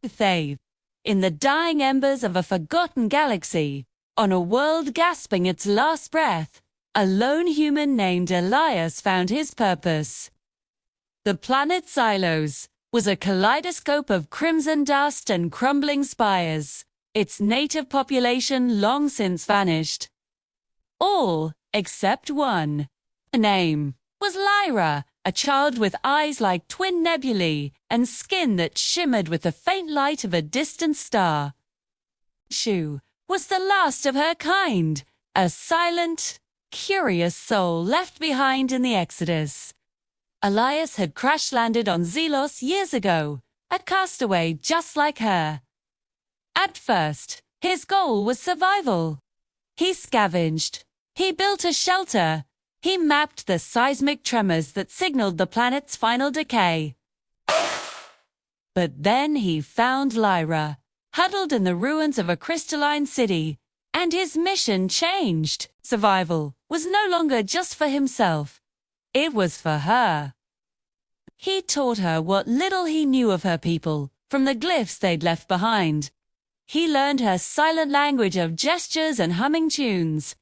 They, in the dying embers of a forgotten galaxy, on a world gasping its last breath, a lone human named Elias found his purpose. The planet Xylos was a kaleidoscope of crimson dust and crumbling spires, its native population long since vanished. All except one. Her name was Lyra, a child with eyes like twin nebulae and skin that shimmered with the faint light of a distant star. She was the last of her kind, a silent, curious soul left behind in the Exodus. Elias had crash-landed on Xylos years ago, a castaway just like her. At first, his goal was survival. He scavenged. He built a shelter. He mapped the seismic tremors that signaled the planet's final decay. But then he found Lyra, huddled in the ruins of a crystalline city, and his mission changed. Survival was no longer just for himself. It was for her. He taught her what little he knew of her people, from the glyphs they'd left behind. He learned her silent language of gestures and humming tunes.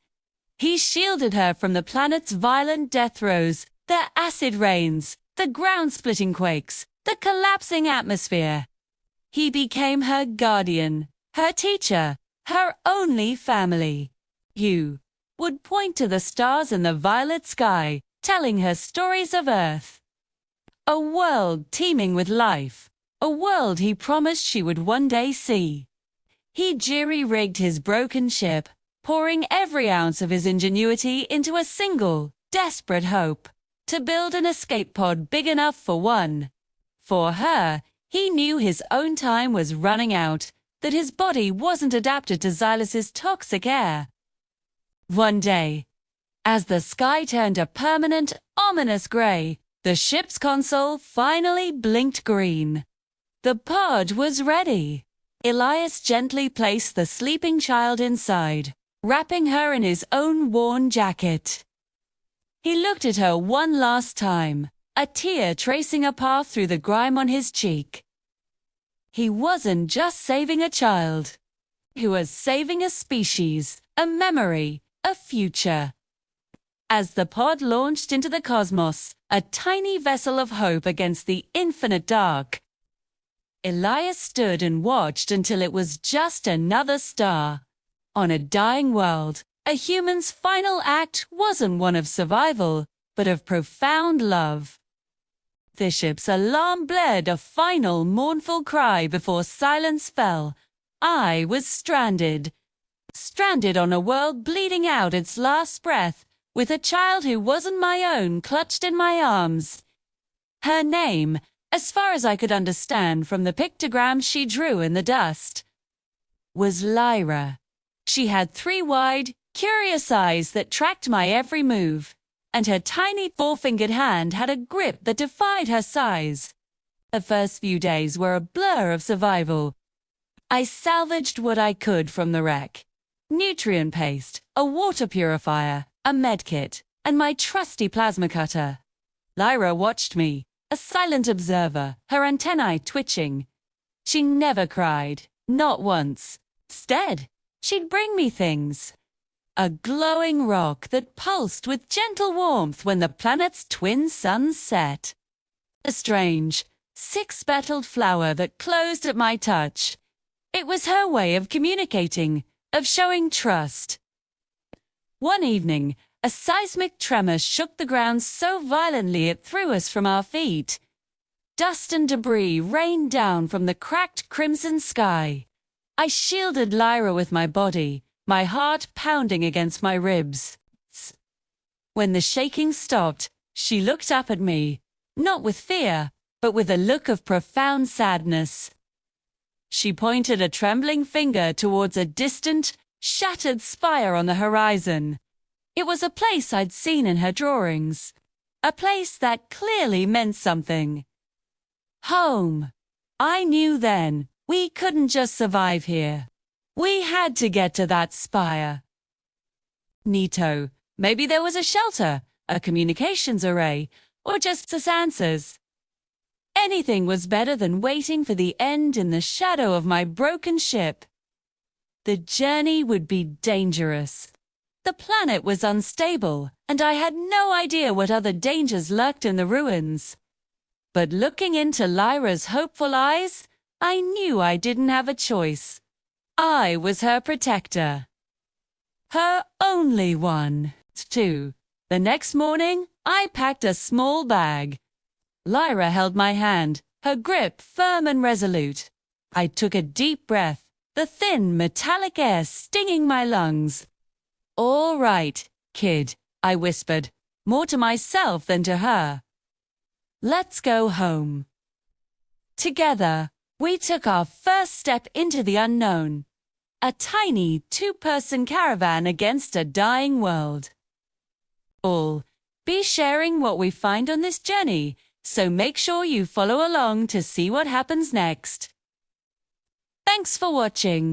He shielded her from the planet's violent death throes, the acid rains, the ground-splitting quakes, the collapsing atmosphere. He became her guardian, her teacher, her only family. You would point to the stars in the violet sky, telling her stories of Earth. A world teeming with life, a world he promised she would one day see. He jury-rigged his broken ship, pouring every ounce of his ingenuity into a single, desperate hope, to build an escape pod big enough for one. For her, he knew his own time was running out, that his body wasn't adapted to Xylos's toxic air. One day, as the sky turned a permanent, ominous gray, the ship's console finally blinked green. The pod was ready. Elias gently placed the sleeping child inside, wrapping her in his own worn jacket. He looked at her one last time, a tear tracing a path through the grime on his cheek. He wasn't just saving a child. He was saving a species, a memory, a future. As the pod launched into the cosmos, a tiny vessel of hope against the infinite dark, Elias stood and watched until it was just another star. On a dying world, a human's final act wasn't one of survival, but of profound love. The ship's alarm blared a final mournful cry before silence fell. I was stranded. Stranded on a world bleeding out its last breath, with a child who wasn't my own clutched in my arms. Her name, as far as I could understand from the pictograms she drew in the dust, was Lyra. She had 3 wide, curious eyes that tracked my every move, and her tiny 4-fingered hand had a grip that defied her size. The first few days were a blur of survival. I salvaged what I could from the wreck. Nutrient paste, a water purifier, a medkit, and my trusty plasma cutter. Lyra watched me, a silent observer, her antennae twitching. She never cried, not once. Instead, she'd bring me things. A glowing rock that pulsed with gentle warmth when the planet's twin suns set. A strange, 6-petaled flower that closed at my touch. It was her way of communicating, of showing trust. One evening, a seismic tremor shook the ground so violently it threw us from our feet. Dust and debris rained down from the cracked crimson sky. I shielded Lyra with my body, my heart pounding against my ribs. When the shaking stopped, she looked up at me, not with fear, but with a look of profound sadness. She pointed a trembling finger towards a distant, shattered spire on the horizon. It was a place I'd seen in her drawings, a place that clearly meant something. Home. I knew then we couldn't just survive here. We had to get to that spire. Neato. Maybe there was a shelter, a communications array, or just us answers. Anything was better than waiting for the end in the shadow of my broken ship. The journey would be dangerous. The planet was unstable, and I had no idea what other dangers lurked in the ruins. But looking into Lyra's hopeful eyes, I knew I didn't have a choice. I was her protector. Her only one. 2. The next morning, I packed a small bag. Lyra held my hand, her grip firm and resolute. I took a deep breath, the thin, metallic air stinging my lungs. "All right, kid," I whispered, more to myself than to her. "Let's go home." Together, we took our first step into the unknown. A tiny two-person caravan against a dying world. We'll be sharing what we find on this journey, so make sure you follow along to see what happens next. Thanks for watching.